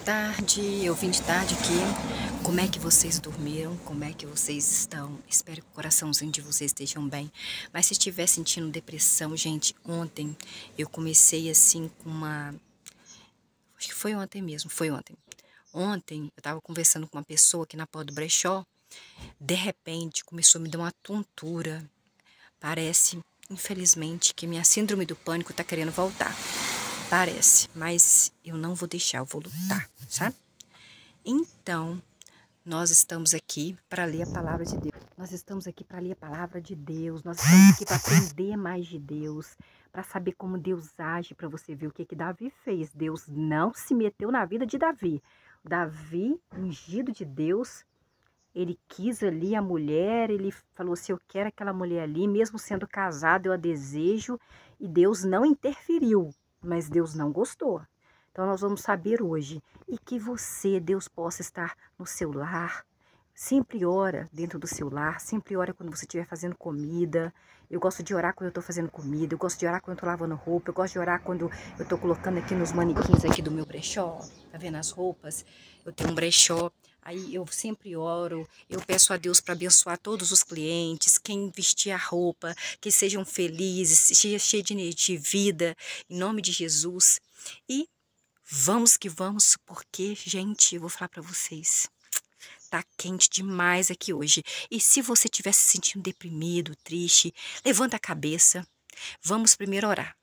tarde, eu vim de tarde aqui. Como é que vocês dormiram? Como é que vocês estão? Espero que o coraçãozinho de vocês estejam bem. Mas se estiver sentindo depressão, gente, ontem eu comecei assim com uma... Acho que foi ontem mesmo, foi ontem. Ontem eu tava conversando com uma pessoa aqui na porta do brechó. De repente começou a me dar uma tontura. Parece, infelizmente, que minha síndrome do pânico tá querendo voltar. Parece, mas eu não vou deixar, eu vou lutar, sabe? Então, nós estamos aqui para ler a palavra de Deus. Nós estamos aqui para ler a palavra de Deus. Nós estamos aqui para aprender mais de Deus, para saber como Deus age, para você ver o que Davi fez. Deus não se meteu na vida de Davi. Davi, ungido de Deus, ele quis ali a mulher, ele falou assim, eu quero aquela mulher ali, mesmo sendo casado, eu a desejo, e Deus não interferiu, mas Deus não gostou. Então nós vamos saber hoje, e que você, Deus, possa estar no seu lar, sempre ora dentro do seu lar, sempre ora quando você estiver fazendo comida. Eu gosto de orar quando eu estou fazendo comida, eu gosto de orar quando eu estou lavando roupa, eu gosto de orar quando eu estou colocando aqui nos manequins aqui do meu brechó, tá vendo as roupas? Eu tenho um brechó, aí eu sempre oro, eu peço a Deus para abençoar todos os clientes, quem vestir a roupa, que sejam felizes, cheios de energia, de vida, em nome de Jesus. E vamos que vamos, porque, gente, eu vou falar para vocês, tá quente demais aqui hoje. E se você estiver se sentindo deprimido, triste, levanta a cabeça. Vamos primeiro orar.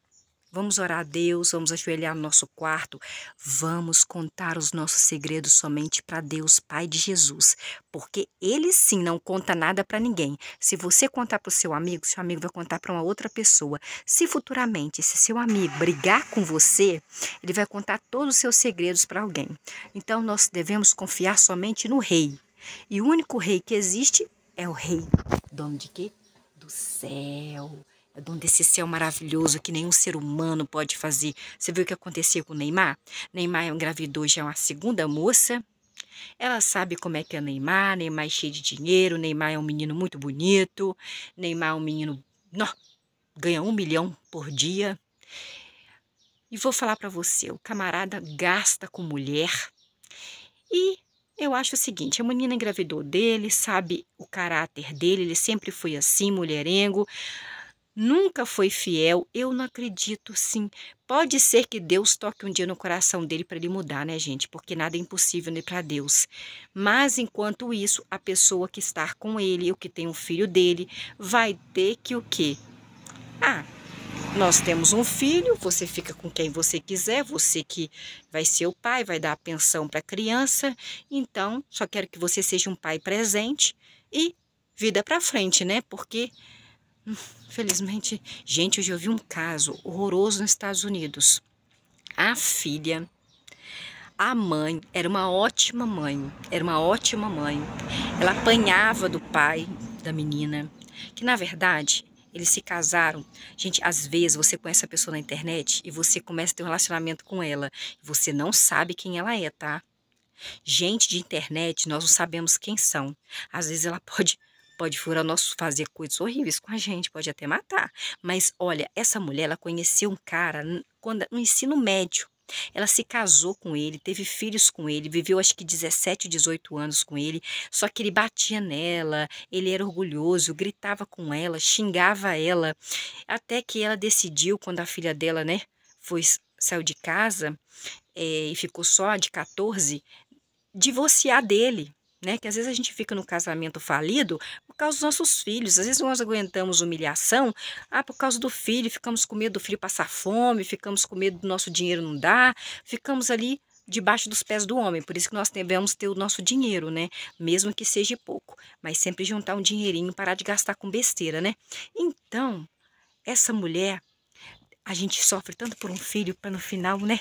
Vamos orar a Deus, vamos ajoelhar no nosso quarto, vamos contar os nossos segredos somente para Deus, Pai de Jesus, porque Ele sim não conta nada para ninguém. Se você contar para o seu amigo vai contar para uma outra pessoa. Se futuramente esse seu amigo brigar com você, ele vai contar todos os seus segredos para alguém. Então nós devemos confiar somente no Rei. E o único Rei que existe é o Rei, dono de quê? Do céu. É dono desse céu maravilhoso que nenhum ser humano pode fazer. Você viu o que acontecia com o Neymar? Neymar engravidou já uma segunda moça. Ela sabe como é que é Neymar. Neymar é cheio de dinheiro. Neymar é um menino muito bonito. Neymar é um menino... Não, ganha 1 milhão por dia. E vou falar pra você, o camarada gasta com mulher. E eu acho o seguinte, a menina engravidou dele, sabe o caráter dele, ele sempre foi assim, mulherengo. Nunca foi fiel, eu não acredito, sim. Pode ser que Deus toque um dia no coração dele para ele mudar, né, gente? Porque nada é impossível, né, para Deus. Mas enquanto isso, a pessoa que está com ele, o que tem um filho dele, vai ter que o quê? Ah, nós temos um filho, você fica com quem você quiser, você que vai ser o pai, vai dar a pensão para a criança. Então, só quero que você seja um pai presente e vida para frente, né? Porque felizmente, gente, hoje eu vi um caso horroroso nos Estados Unidos. A filha, a mãe, era uma ótima mãe, era uma ótima mãe. Ela apanhava do pai da menina, que na verdade, eles se casaram. Gente, às vezes você conhece a pessoa na internet e você começa a ter um relacionamento com ela, e você não sabe quem ela é, tá? Gente de internet, nós não sabemos quem são. Às vezes ela pode furar nosso, fazer coisas horríveis com a gente, pode até matar. Mas olha, essa mulher, ela conheceu um cara quando, no ensino médio. Ela se casou com ele, teve filhos com ele, viveu acho que 17, 18 anos com ele, só que ele batia nela, ele era orgulhoso, gritava com ela, xingava ela, até que ela decidiu, quando a filha dela, né, saiu de casa, e ficou só de 14, divorciar dele, né? Que às vezes a gente fica no casamento falido por causa dos nossos filhos. Às vezes nós aguentamos humilhação, por causa do filho, ficamos com medo do filho passar fome, ficamos com medo do nosso dinheiro não dar, ficamos ali debaixo dos pés do homem. Por isso que nós devemos ter o nosso dinheiro, né? Mesmo que seja pouco, mas sempre juntar um dinheirinho, parar de gastar com besteira, né? Então, essa mulher, a gente sofre tanto por um filho para no final, né?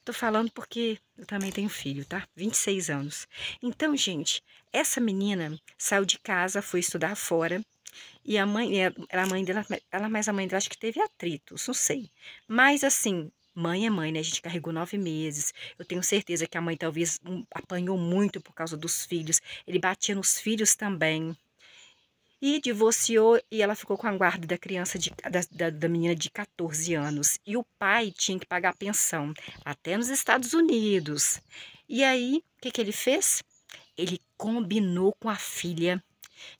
Tô falando porque eu também tenho filho, tá? 26 anos. Então, gente, essa menina saiu de casa, foi estudar fora. E a mãe, a mãe dela, mas a mãe dela acho que teve atritos, não sei. Mas assim, mãe é mãe, né? A gente carregou 9 meses. Eu tenho certeza que a mãe talvez apanhou muito por causa dos filhos. Ele batia nos filhos também. E divorciou e ela ficou com a guarda da criança, da menina de 14 anos. E o pai tinha que pagar a pensão, até nos Estados Unidos. E aí, o que que ele fez? Ele combinou com a filha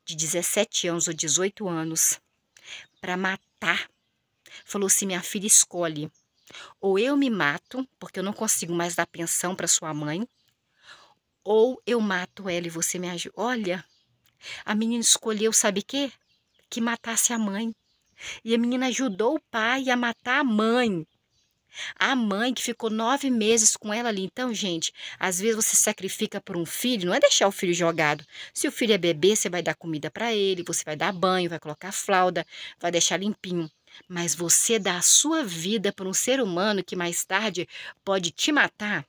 de 17 anos ou 18 anos para matar. Falou assim: minha filha, escolhe, ou eu me mato, porque eu não consigo mais dar pensão para sua mãe, ou eu mato ela e você me ajuda. Olha, a menina escolheu, sabe o quê? Que matasse a mãe. E a menina ajudou o pai a matar a mãe. A mãe que ficou 9 meses com ela ali. Então, gente, às vezes você sacrifica por um filho, não é deixar o filho jogado. Se o filho é bebê, você vai dar comida para ele, você vai dar banho, vai colocar fralda, vai deixar limpinho. Mas você dá a sua vida por um ser humano que mais tarde pode te matar,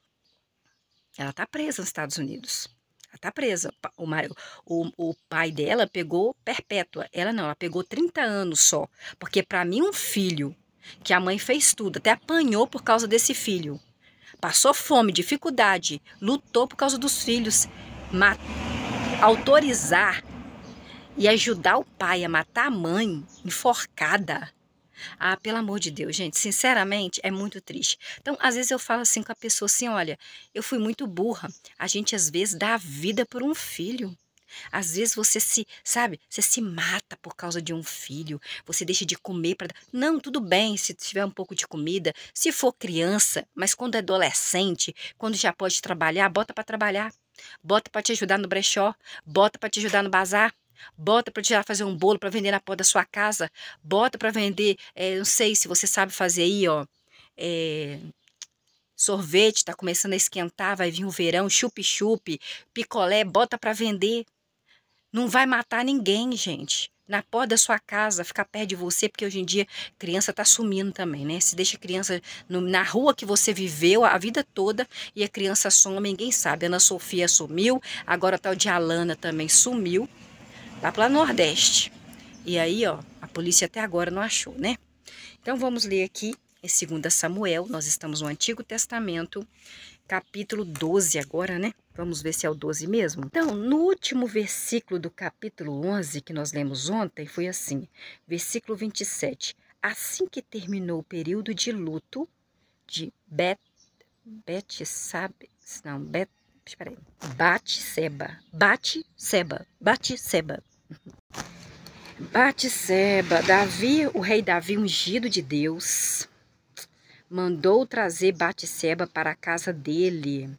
ela está presa nos Estados Unidos. Ela está presa. O pai dela pegou perpétua. Ela não, ela pegou 30 anos só. Porque para mim um filho, que a mãe fez tudo, até apanhou por causa desse filho. Passou fome, dificuldade, lutou por causa dos filhos. Autorizar e ajudar o pai a matar a mãe enforcada. Ah, pelo amor de Deus, gente, sinceramente, é muito triste. Então, às vezes eu falo assim com a pessoa assim, olha, eu fui muito burra. A gente, às vezes, dá a vida por um filho. Às vezes você sabe, você se mata por causa de um filho. Você deixa de comer para... Não, tudo bem se tiver um pouco de comida. Se for criança, mas quando é adolescente, quando já pode trabalhar, bota para trabalhar. Bota para te ajudar no brechó, bota para te ajudar no bazar. Bota para te fazer um bolo para vender na porta da sua casa. Bota para vender, não sei se você sabe fazer aí, ó. Sorvete, tá começando a esquentar, vai vir o verão, chup-chup, picolé, bota para vender. Não vai matar ninguém, gente. Na porta da sua casa, ficar perto de você, porque hoje em dia criança tá sumindo também, né? Se deixa criança na rua que você viveu a vida toda e a criança some, ninguém sabe. Ana Sofia sumiu, agora tá o de Alana também sumiu. Lá para o Nordeste. E aí, ó, a polícia até agora não achou, né? Então vamos ler aqui em 2 Samuel, nós estamos no Antigo Testamento, capítulo 12 agora, né? Vamos ver se é o 12 mesmo. Então, no último versículo do capítulo 11, que nós lemos ontem, foi assim, versículo 27. Assim que terminou o período de luto de Batseba, Davi, o rei Davi, ungido de Deus, mandou trazer Batseba para a casa dele,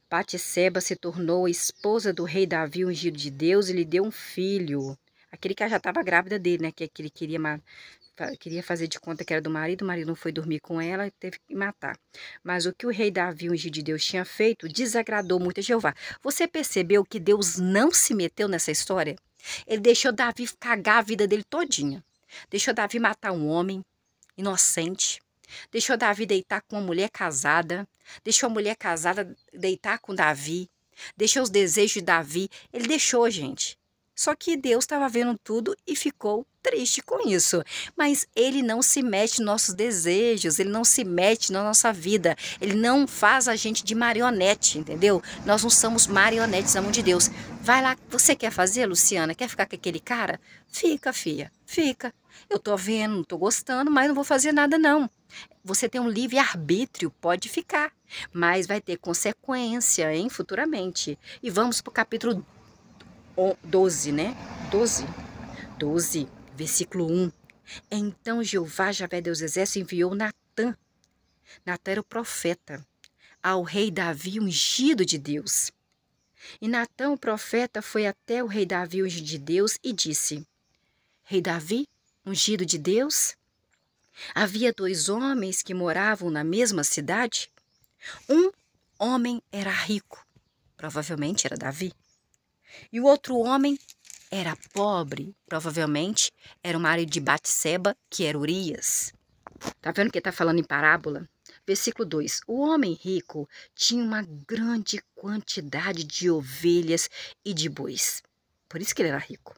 Batseba se tornou a esposa do rei Davi, ungido de Deus, e lhe deu um filho. Aquele que já estava grávida dele, né? Que ele queria fazer de conta que era do marido, o marido não foi dormir com ela e teve que matar. Mas o que o rei Davi, ungido de Deus, tinha feito, desagradou muito a Jeová. Você percebeu que Deus não se meteu nessa história? Ele deixou Davi cagar a vida dele todinha. Deixou Davi matar um homem inocente. Deixou Davi deitar com uma mulher casada. Deixou a mulher casada deitar com Davi. Deixou os desejos de Davi. Ele deixou, gente. Só que Deus estava vendo tudo e ficou triste com isso. Mas ele não se mete nos nossos desejos, ele não se mete na nossa vida. Ele não faz a gente de marionete, entendeu? Nós não somos marionetes na mão de Deus. Vai lá, você quer fazer, Luciana? Quer ficar com aquele cara? Fica, filha, fica. Eu tô vendo, não tô gostando, mas não vou fazer nada não. Você tem um livre-arbítrio, pode ficar. Mas vai ter consequência, hein, futuramente. E vamos para o capítulo 12, né? 12, versículo 1. Então Jeová, Javé Deus Exército, enviou Natã. Natã era o profeta, ao rei Davi, ungido de Deus. E Natã, o profeta, foi até o rei Davi, ungido de Deus, e disse: Rei Davi, ungido de Deus, havia 2 homens que moravam na mesma cidade. Um homem era rico, provavelmente era Davi. E o outro homem era pobre, provavelmente era o marido de Batseba, que era Urias. Tá vendo que ele tá falando em parábola? Versículo 2. O homem rico tinha uma grande quantidade de ovelhas e de bois. Por isso que ele era rico.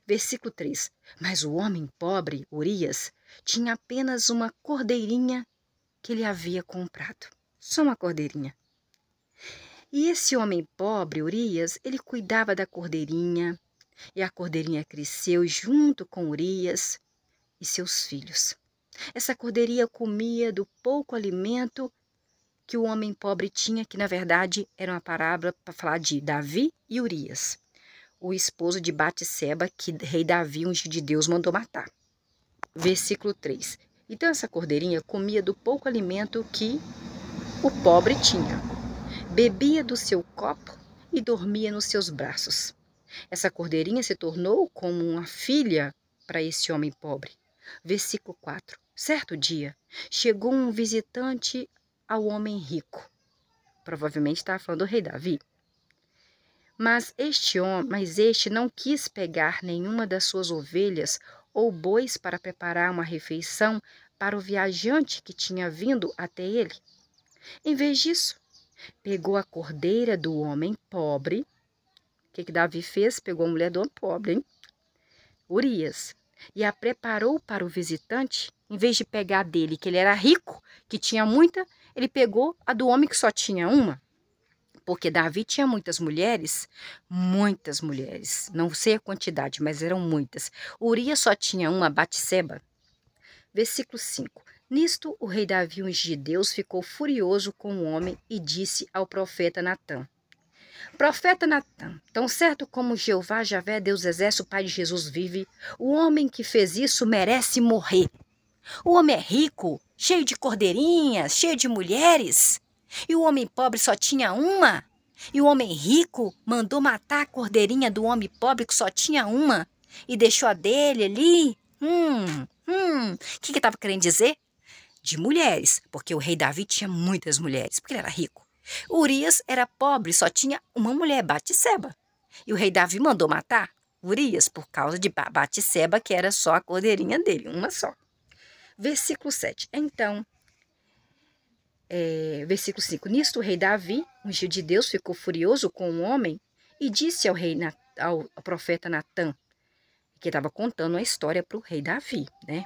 Versículo 3. Mas o homem pobre, Urias, tinha apenas uma cordeirinha que ele havia comprado. Só uma cordeirinha. E esse homem pobre, Urias, ele cuidava da cordeirinha, e a cordeirinha cresceu junto com Urias e seus filhos. Essa cordeirinha comia do pouco alimento que o homem pobre tinha, que na verdade era uma parábola para falar de Davi e Urias, o esposo de Batseba, que rei Davi, ungido de Deus, mandou matar. Versículo 3. Então essa cordeirinha comia do pouco alimento que o pobre tinha, bebia do seu copo e dormia nos seus braços. Essa cordeirinha se tornou como uma filha para esse homem pobre. Versículo 4. Certo dia, chegou um visitante ao homem rico. Provavelmente estava falando do rei Davi. Mas este não quis pegar nenhuma das suas ovelhas ou bois para preparar uma refeição para o viajante que tinha vindo até ele. Em vez disso, pegou a cordeira do homem pobre. O que Davi fez? Pegou a mulher do homem pobre, hein? Urias. E a preparou para o visitante. Em vez de pegar dele, que ele era rico, que tinha muita, ele pegou a do homem que só tinha uma. Porque Davi tinha muitas mulheres. Não sei a quantidade, mas eram muitas. Urias só tinha uma, Batseba. Versículo 5. Nisto, o rei Davi, ungido de Deus, ficou furioso com o homem e disse ao profeta Natã: Profeta Natã, tão certo como Jeová, Javé, Deus exército, Pai de Jesus vive, o homem que fez isso merece morrer. O homem é rico, cheio de cordeirinhas, cheio de mulheres, e o homem pobre só tinha uma. E o homem rico mandou matar a cordeirinha do homem pobre que só tinha uma e deixou a dele ali. O que estava querendo dizer? De mulheres, porque o rei Davi tinha muitas mulheres, porque ele era rico. Urias era pobre, só tinha uma mulher, Batseba. E o rei Davi mandou matar Urias por causa de Batseba, que era só a cordeirinha dele, uma só. Versículo 7. Então, versículo 5. Nisto o rei Davi, ungido de Deus, ficou furioso com o homem e disse ao profeta Natã, que estava contando a história para o rei Davi, né?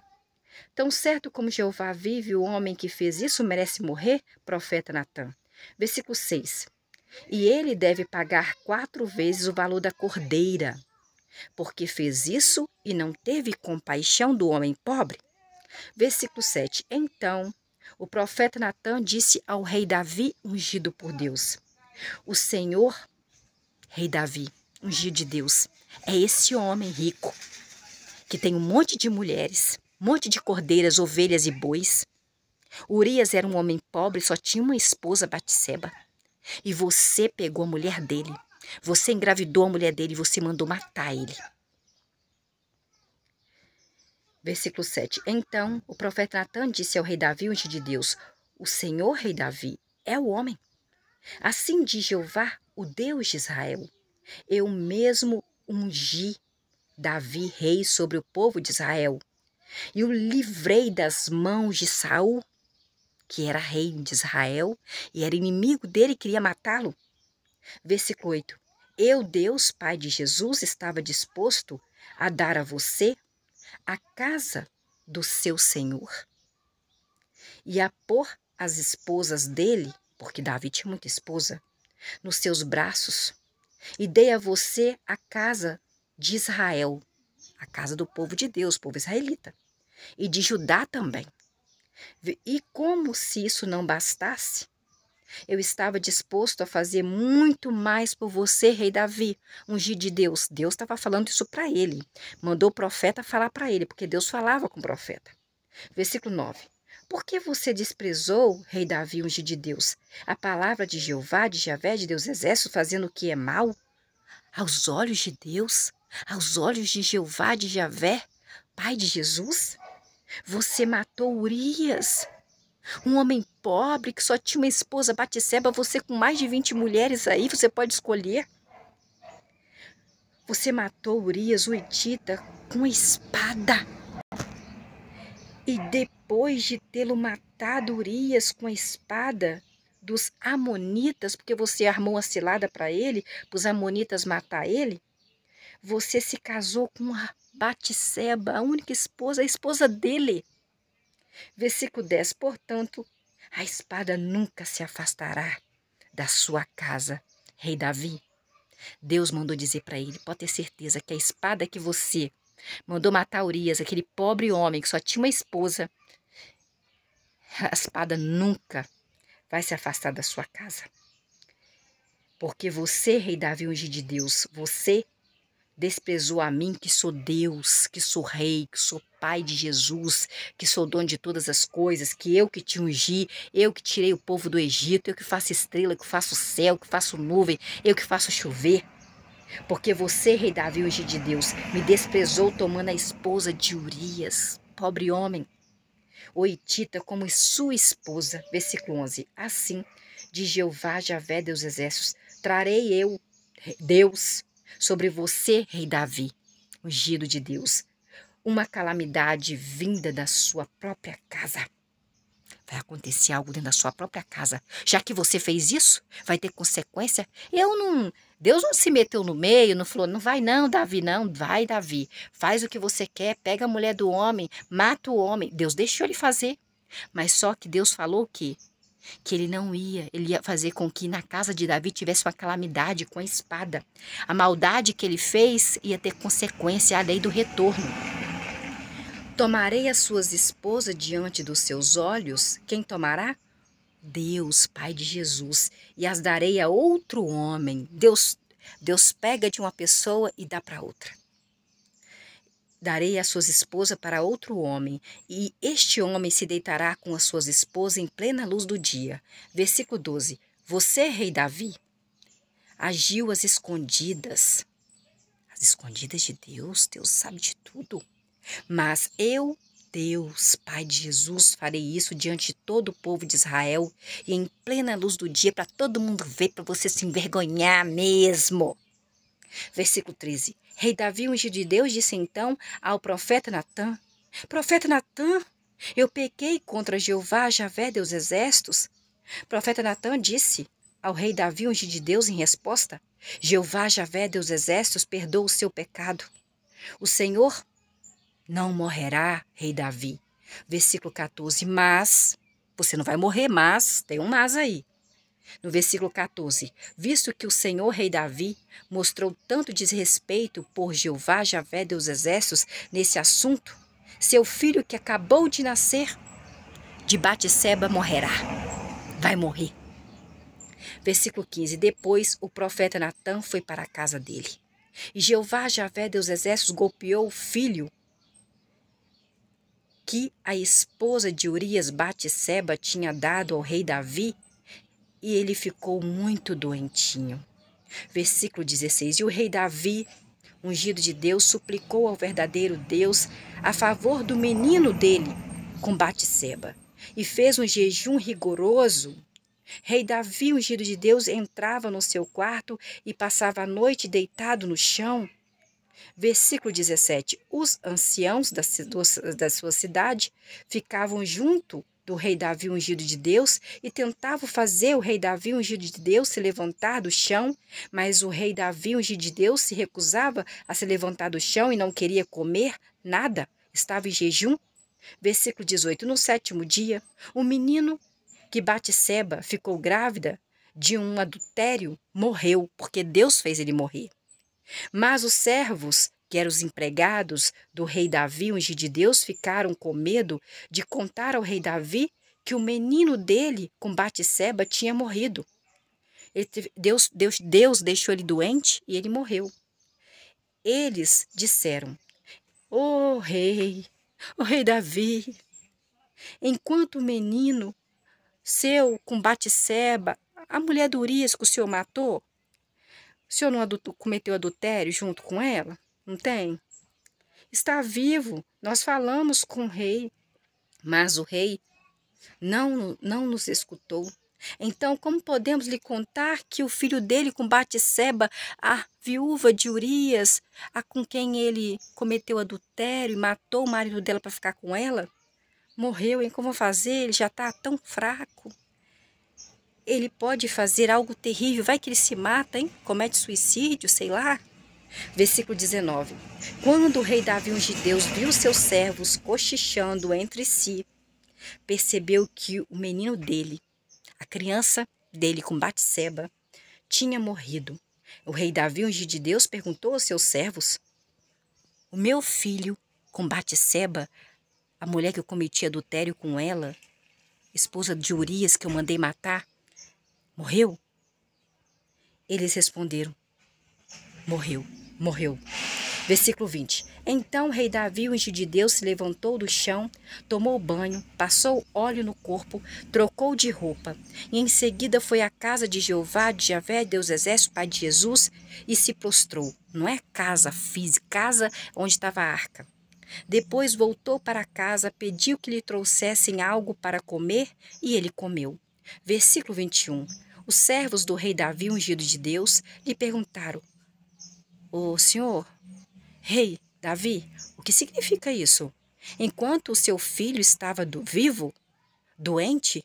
Tão certo como Jeová vive, o homem que fez isso merece morrer, profeta Natã. Versículo 6. E ele deve pagar 4 vezes o valor da cordeira, porque fez isso e não teve compaixão do homem pobre. Versículo 7. Então, o profeta Natã disse ao rei Davi, ungido por Deus: O Senhor, rei Davi, ungido de Deus, é esse homem rico, que tem um monte de mulheres, um monte de cordeiras, ovelhas e bois. Urias era um homem pobre, só tinha uma esposa, Batseba. E você pegou a mulher dele. Você engravidou a mulher dele e você mandou matar ele. Versículo 7. Então o profeta Natã disse ao rei Davi, ungido de Deus: O Senhor, rei Davi, é o homem. Assim diz Jeová, o Deus de Israel: Eu mesmo ungi Davi rei sobre o povo de Israel e o livrei das mãos de Saul, que era rei de Israel e era inimigo dele e queria matá-lo. Versículo 8. Eu, Deus, Pai de Jesus, estava disposto a dar a você a casa do seu Senhor e a pôr as esposas dele, porque Davi tinha muita esposa, nos seus braços, e dei a você a casa de Israel, a casa do povo de Deus, povo israelita, e de Judá também. E como se isso não bastasse, eu estava disposto a fazer muito mais por você, rei Davi, ungido de Deus. Deus estava falando isso para ele. Mandou o profeta falar para ele, porque Deus falava com o profeta. Versículo 9. Por que você desprezou, rei Davi, ungido de Deus, a palavra de Jeová, de Javé, de Deus Exército, fazendo o que é mal? Aos olhos de Deus, aos olhos de Jeová, de Javé, Pai de Jesus? Você matou Urias, um homem pobre que só tinha uma esposa, Batseba, você com mais de 20 mulheres aí, você pode escolher. Você matou Urias, o hitita, com a espada. E depois de tê-lo matado, Urias, com a espada dos amonitas, porque você armou a cilada para ele, para os amonitas matar ele, você se casou com a Batseba, a única esposa, a esposa dele. Versículo 10. Portanto, a espada nunca se afastará da sua casa, rei Davi. Deus mandou dizer para ele, pode ter certeza que a espada que você mandou matar Urias, aquele pobre homem que só tinha uma esposa, a espada nunca vai se afastar da sua casa. Porque você, rei Davi, ungido de Deus, você desprezou a mim, que sou Deus, que sou rei, que sou pai de Jesus, que sou dono de todas as coisas, que eu que te ungi, eu que tirei o povo do Egito, eu que faço estrela, que faço céu, que faço nuvem, eu que faço chover. Porque você, rei Davi, ungido de Deus, me desprezou tomando a esposa de Urias, pobre homem, o hitita, como sua esposa. Versículo 11. Assim, de Jeová, Javé, Deus dos exércitos, trarei eu, Deus, sobre você, rei Davi, ungido de Deus, uma calamidade vinda da sua própria casa. Vai acontecer algo dentro da sua própria casa. Já que você fez isso, vai ter consequência. Deus não se meteu no meio, não falou, não vai não, Davi, não. Vai, Davi. Faz o que você quer, pega a mulher do homem, mata o homem. Deus deixou ele fazer. Mas só que Deus falou o quê? Que ele não ia, ele ia fazer com que na casa de Davi tivesse uma calamidade com a espada. A maldade que ele fez ia ter consequência, a lei do retorno. Tomarei as suas esposas diante dos seus olhos. Quem tomará? Deus, Pai de Jesus. E as darei a outro homem. Deus pega de uma pessoa e dá para outra. Darei as suas esposas para outro homem, e este homem se deitará com as suas esposas em plena luz do dia. Versículo 12. Você, rei Davi, agiu às escondidas. As escondidas de Deus, Deus sabe de tudo. Mas eu, Deus, Pai de Jesus, farei isso diante de todo o povo de Israel e em plena luz do dia para todo mundo ver, para você se envergonhar mesmo. Versículo 13. Rei Davi, ungido de Deus, disse então ao profeta Natã: Profeta Natã, eu pequei contra Jeová, Javé, Deus dos exércitos. Profeta Natã disse ao rei Davi, ungido de Deus, em resposta: Jeová, Javé, Deus dos exércitos, perdoa o seu pecado. O Senhor não morrerá, rei Davi. Versículo 14. Mas, você não vai morrer, mas, tem um mas aí. No versículo 14. Visto que o Senhor, rei Davi, mostrou tanto desrespeito por Jeová, Javé, Deus dos exércitos, nesse assunto, seu filho que acabou de nascer de Batseba morrerá. Vai morrer. Versículo 15. Depois o profeta Natã foi para a casa dele. E Jeová, Javé, Deus dos exércitos, golpeou o filho que a esposa de Urias, Batseba, tinha dado ao rei Davi, e ele ficou muito doentinho. Versículo 16. E o rei Davi, ungido de Deus, suplicou ao verdadeiro Deus a favor do menino dele com Batseba, e fez um jejum rigoroso. Rei Davi, ungido de Deus, entrava no seu quarto e passava a noite deitado no chão. Versículo 17. Os anciãos da sua cidade ficavam junto do rei Davi, ungido de Deus, e tentavam fazer o rei Davi, ungido de Deus, se levantar do chão, mas o rei Davi, ungido de Deus, se recusava a se levantar do chão e não queria comer nada, estava em jejum. Versículo 18. No 7º dia, o menino que Batseba ficou grávida de um adultério morreu, porque Deus fez ele morrer. Mas os servos, que eram os empregados do rei Davi, ungido de Deus, ficaram com medo de contar ao rei Davi que o menino dele com Batseba tinha morrido. Deus deixou ele doente e ele morreu. Eles disseram: Ó rei Davi, enquanto o menino seu com Batseba, a mulher de Urias que o senhor matou, o senhor não cometeu adultério junto com ela? Não tem? Está vivo. Nós falamos com o rei, mas o rei não nos escutou. Então, como podemos lhe contar que o filho dele com Batseba, a viúva de Urias, a com quem ele cometeu adultério e matou o marido dela para ficar com ela, morreu, hein? Como fazer? Ele já está tão fraco. Ele pode fazer algo terrível. Vai que ele se mata, hein? Comete suicídio, sei lá. Versículo 19. Quando o rei Davi, ungido de Deus, viu seus servos cochichando entre si, percebeu que o menino dele, a criança dele com Batseba, tinha morrido. O rei Davi, ungido de Deus, perguntou aos seus servos: O meu filho com Batseba, a mulher que eu cometi adultério com ela, esposa de Urias, que eu mandei matar, morreu? Eles responderam: morreu, morreu. Versículo 20. Então o rei Davi, o ungido de Deus, se levantou do chão, tomou banho, passou óleo no corpo, trocou de roupa, e em seguida foi à casa de Jeová, de Javé, Deus Exército, Pai de Jesus, e se prostrou. Não é casa física, casa onde estava a arca. Depois voltou para casa, pediu que lhe trouxessem algo para comer, e ele comeu. Versículo 21. Os servos do rei Davi, ungido de Deus, lhe perguntaram: "O senhor, rei Davi, o que significa isso? Enquanto o seu filho estava vivo, doente,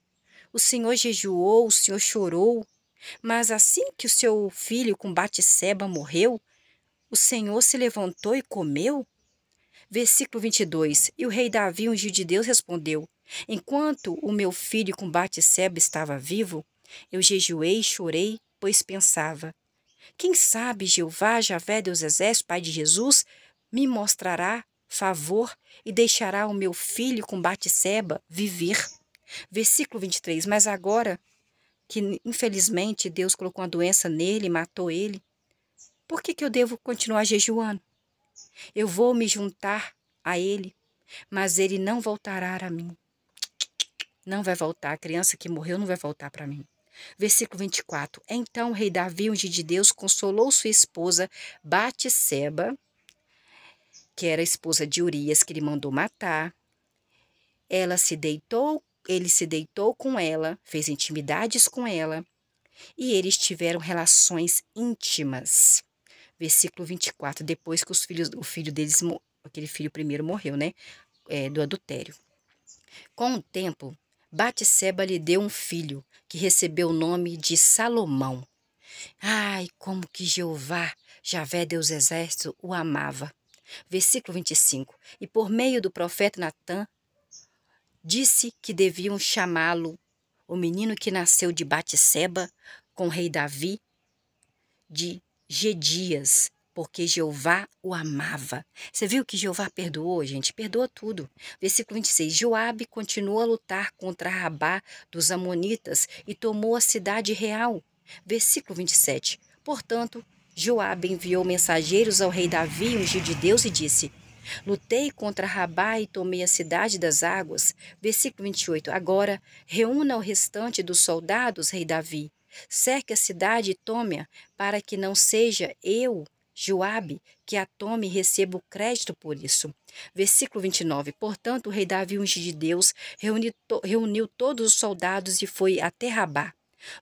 o senhor jejuou, o senhor chorou, mas assim que o seu filho com Batseba morreu, o senhor se levantou e comeu?" Versículo 22. E o rei Davi, ungido de Deus, respondeu: "Enquanto o meu filho com Batseba estava vivo, eu jejuei e chorei, pois pensava: quem sabe Jeová, Javé, Deus Exército, Pai de Jesus, me mostrará favor e deixará o meu filho com Batseba viver." Versículo 23. Mas agora que infelizmente Deus colocou uma doença nele e matou ele, por que eu devo continuar jejuando? Eu vou me juntar a ele, mas ele não voltará a mim. Não vai voltar. A criança que morreu não vai voltar para mim. Versículo 24. Então o rei Davi, ungido de Deus, consolou sua esposa Batseba, que era a esposa de Urias, que ele mandou matar. Ele se deitou com ela, fez intimidades com ela, e eles tiveram relações íntimas. Versículo 24. Depois que o filho deles, aquele filho primeiro morreu, né? Do adultério. Com o tempo, Batseba lhe deu um filho, que recebeu o nome de Salomão. Ai, como que Jeová, Javé, Deus Exército, o amava. Versículo 25. E por meio do profeta Natã, disse que deviam chamá-lo, o menino que nasceu de Batseba, com o rei Davi, de Gedias, porque Jeová o amava. Você viu que Jeová perdoou, gente? Perdoa tudo. Versículo 26. Joabe continuou a lutar contra Rabá dos Amonitas e tomou a cidade real. Versículo 27. Portanto, Joabe enviou mensageiros ao rei Davi, ungido de Deus, e disse: lutei contra Rabá e tomei a cidade das águas. Versículo 28. Agora, reúna o restante dos soldados, rei Davi. Cerque a cidade e tome-a, para que não seja eu, Joabe, que a tome e receba o crédito por isso. Versículo 29. Portanto, o rei Davi, ungido de Deus, reuniu todos os soldados e foi até Rabá.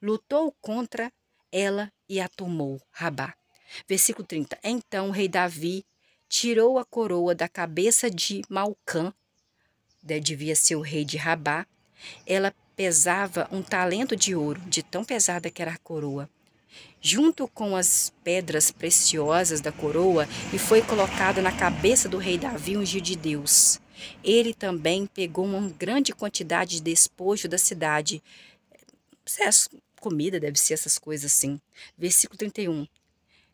Lutou contra ela e a tomou, Rabá. Versículo 30. Então o rei Davi tirou a coroa da cabeça de Malcã, devia ser o rei de Rabá. Ela pesava 1 talento de ouro, de tão pesada que era a coroa, junto com as pedras preciosas da coroa, e foi colocada na cabeça do rei Davi, ungido de Deus. Ele também pegou uma grande quantidade de despojo da cidade. Comida, deve ser essas coisas assim. Versículo 31.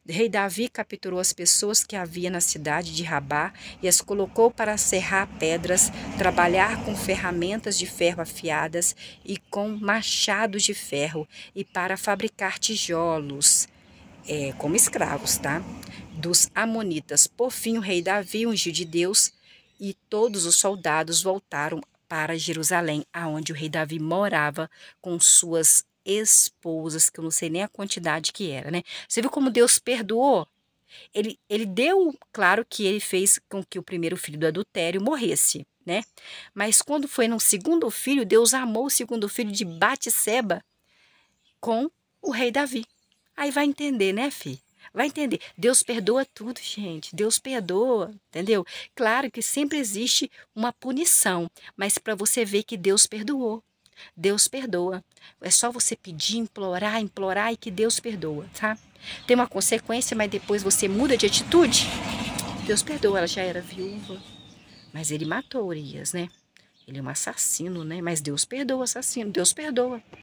O rei Davi capturou as pessoas que havia na cidade de Rabá e as colocou para serrar pedras, trabalhar com ferramentas de ferro afiadas e com machados de ferro, e para fabricar tijolos, como escravos, tá? Dos amonitas. Por fim, o rei Davi, ungido de Deus, e todos os soldados voltaram para Jerusalém, aonde o rei Davi morava com suas esposas, que eu não sei nem a quantidade que era, né? Você viu como Deus perdoou? Ele deu, claro que ele fez com que o primeiro filho do adultério morresse, né? Mas quando foi no segundo filho, Deus amou o segundo filho de Batseba com o rei Davi. Aí vai entender, né, filho? Vai entender. Deus perdoa tudo, gente. Deus perdoa, entendeu? Claro que sempre existe uma punição, mas para você ver que Deus perdoou. Deus perdoa. É só você pedir, implorar, implorar, e que Deus perdoa, tá? Tem uma consequência, mas depois você muda de atitude. Deus perdoa. Ela já era viúva, mas ele matou Urias, né? Ele é um assassino, né? Mas Deus perdoa o assassino. Deus perdoa.